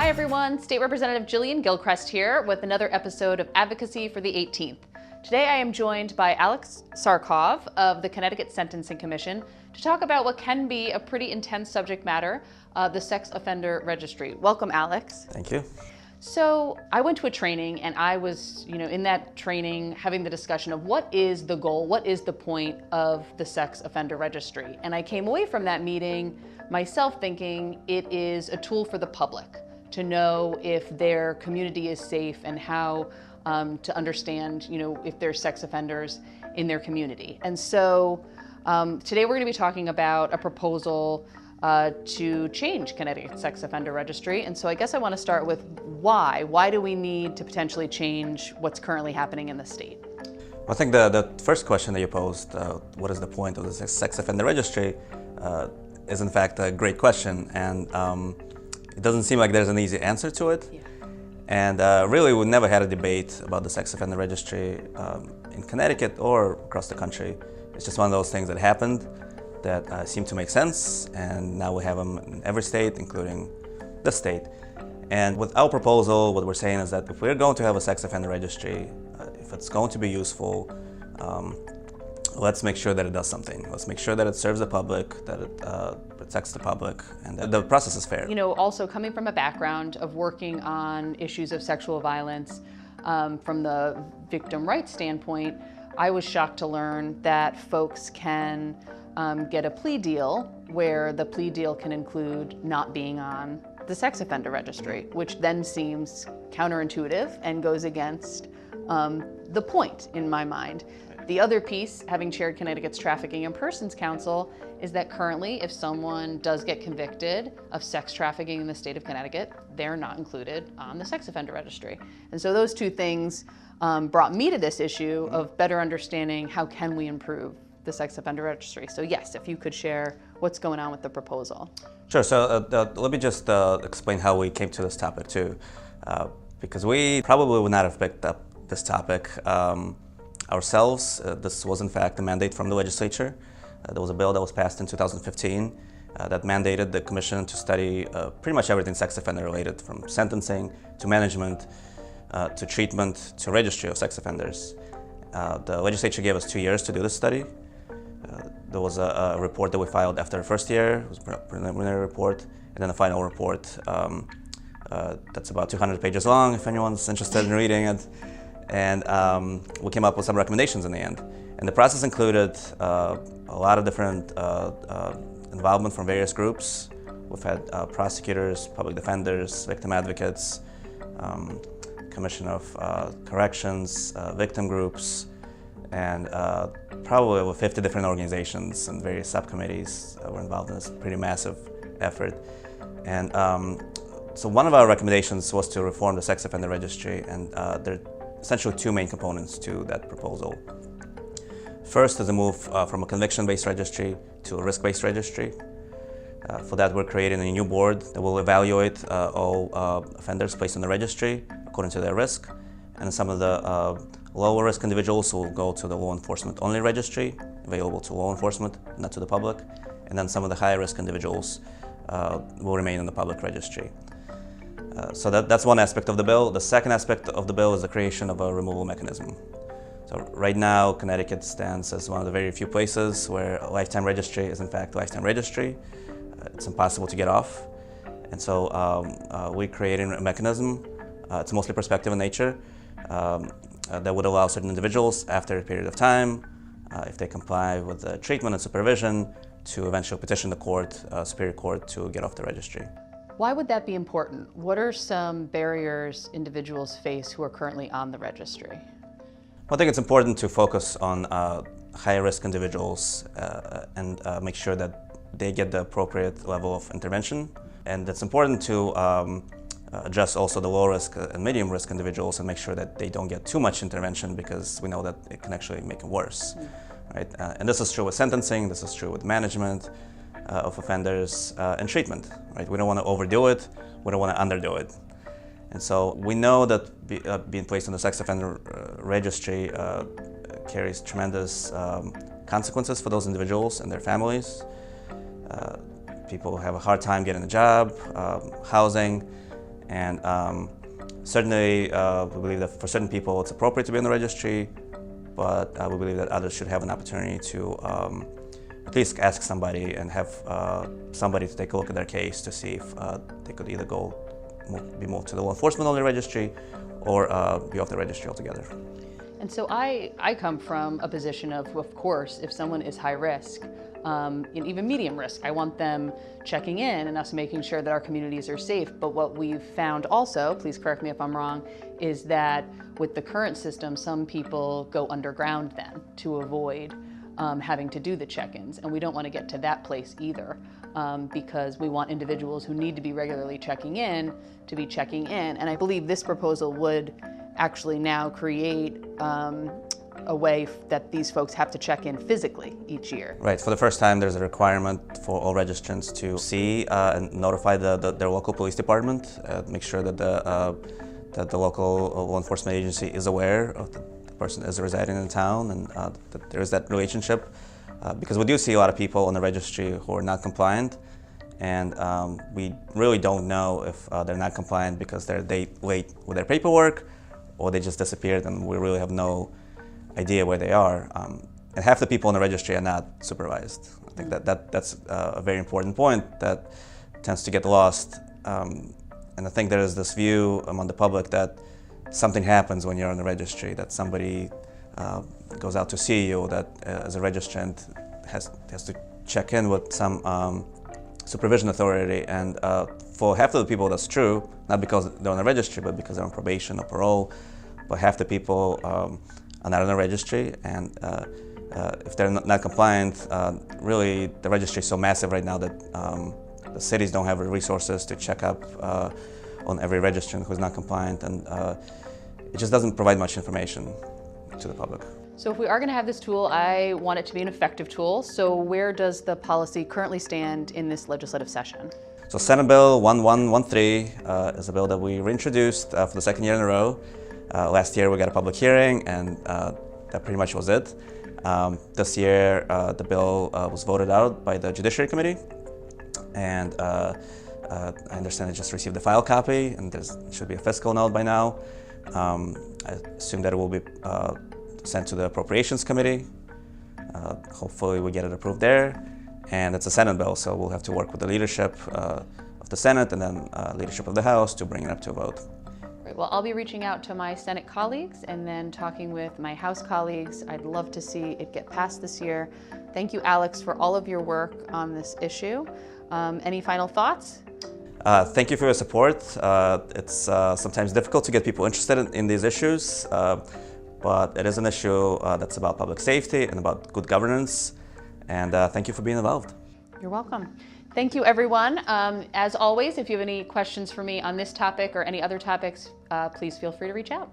Hi everyone, State Representative Jillian Gilchrest here with another episode of Advocacy for the 18th. Today I am joined by Alex Sarkov of the Connecticut Sentencing Commission to talk about what can be a pretty intense subject matter, the Sex Offender Registry. Welcome, Alex. Thank you. So I went to a training and I was, in that training having the discussion of what is the goal, what is the point of the Sex Offender Registry? And I came away from that meeting myself thinking it is a tool for the public to know if their community is safe and how to understand, if there's sex offenders in their community. And so today we're going to be talking about a proposal to change Connecticut Sex Offender Registry. And so I guess I want to start with why. Why do we need to potentially change what's currently happening in the state? I think the first question that you posed, what is the point of the Sex Offender Registry, is in fact a great question. And it doesn't seem like there's an easy answer to it. Yeah. And really, we never had a debate about the Sex Offender Registry in Connecticut or across the country. It's just one of those things that happened that seemed to make sense, and now we have them in every state, including the state. And with our proposal, what we're saying is that if we're going to have a Sex Offender Registry, if it's going to be useful, let's make sure that it does something. Let's make sure that it serves the public, that it protects the public, and that the process is fair. Also coming from a background of working on issues of sexual violence from the victim rights standpoint, I was shocked to learn that folks can get a plea deal where the plea deal can include not being on the Sex Offender Registry, which then seems counterintuitive and goes against the point in my mind. The other piece, having chaired Connecticut's Trafficking in Persons Council, is that currently if someone does get convicted of sex trafficking in the state of Connecticut, they're not included on the Sex Offender Registry. And so those two things brought me to this issue of better understanding how can we improve the Sex Offender Registry. So yes, if you could share what's going on with the proposal. Sure, so let me just explain how we came to this topic too, because we probably would not have picked up this topic ourselves. This was in fact a mandate from the legislature. There was a bill that was passed in 2015 that mandated the commission to study pretty much everything sex offender related, from sentencing to management to treatment to registry of sex offenders. The legislature gave us 2 years to do this study. There was a report that we filed after the first year. It was a preliminary report, and then a final report that's about 200 pages long, if anyone's interested in reading it. And we came up with some recommendations in the end. And the process included a lot of different involvement from various groups. We've had prosecutors, public defenders, victim advocates, Commission of Corrections, victim groups, and probably over 50 different organizations and various subcommittees were involved in this pretty massive effort. And so one of our recommendations was to reform the Sex Offender Registry, and there are essentially two main components to that proposal. First is a move from a conviction-based registry to a risk-based registry. For that, we're creating a new board that will evaluate all offenders placed on the registry according to their risk, and some of the lower risk individuals will go to the law enforcement only registry, available to law enforcement, not to the public, and then some of the higher risk individuals will remain in the public registry. So that's one aspect of the bill. The second aspect of the bill is the creation of a removal mechanism. So right now, Connecticut stands as one of the very few places where a lifetime registry is in fact a lifetime registry. It's impossible to get off. And so we're creating a mechanism. It's mostly prospective in nature, that would allow certain individuals, after a period of time, if they comply with the treatment and supervision, to eventually petition the court, Superior Court, to get off the registry. Why would that be important? What are some barriers individuals face who are currently on the registry? Well, I think it's important to focus on high-risk individuals and make sure that they get the appropriate level of intervention. And it's important to address also the low-risk and medium-risk individuals and make sure that they don't get too much intervention, because we know that it can actually make it worse. Right? And this is true with sentencing, this is true with management of offenders, and treatment. Right? We don't want to overdo it, we don't want to underdo it. And so we know that being placed in the sex offender registry carries tremendous consequences for those individuals and their families. People have a hard time getting a job, housing, And certainly, we believe that for certain people it's appropriate to be in the registry, but we believe that others should have an opportunity to at least ask somebody and have somebody to take a look at their case to see if they could either be moved to the law enforcement only registry or be off the registry altogether. And so I come from a position of course, if someone is high risk, and even medium risk, I want them checking in and us making sure that our communities are safe. But what we've found also, please correct me if I'm wrong, is that with the current system, some people go underground then to avoid having to do the check-ins. And we don't want to get to that place either, because we want individuals who need to be regularly checking in to be checking in. And I believe this proposal would actually now create a way that these folks have to check in physically each year. Right. For the first time, there's a requirement for all registrants to see and notify their local police department, make sure that the local law enforcement agency is aware of the person is residing in town, and that there is that relationship. Because we do see a lot of people on the registry who are not compliant, and we really don't know if they're not compliant because they're late with their paperwork, or they just disappeared and we really have no idea where they are. And half the people in the registry are not supervised. I think that's a very important point that tends to get lost. And I think there is this view among the public that something happens when you're on the registry, that somebody goes out to see you, that as a registrant has to check in with some supervision authority. And for half of the people that's true, not because they're on the registry, but because they're on probation or parole. But half the people are not on the registry, and if they're not compliant, really the registry is so massive right now that the cities don't have the resources to check up on every registrant who's not compliant, and it just doesn't provide much information to the public. So if we are going to have this tool, I want it to be an effective tool. So where does the policy currently stand in this legislative session? So Senate Bill 1113 is a bill that we reintroduced for the second year in a row. Last year we got a public hearing, and that pretty much was it. This year the bill was voted out by the Judiciary Committee, and I understand it just received a file copy, and there should be a fiscal note by now. I assume that it will be sent to the Appropriations Committee. Hopefully we get it approved there. And it's a Senate bill, so we'll have to work with the leadership of the Senate and then leadership of the House to bring it up to a vote. Great. Well, I'll be reaching out to my Senate colleagues and then talking with my House colleagues. I'd love to see it get passed this year. Thank you, Alex, for all of your work on this issue. Any final thoughts? Thank you for your support. It's sometimes difficult to get people interested in these issues, but it is an issue that's about public safety and about good governance. And thank you for being involved. You're welcome. Thank you, everyone. As always, if you have any questions for me on this topic or any other topics, please feel free to reach out.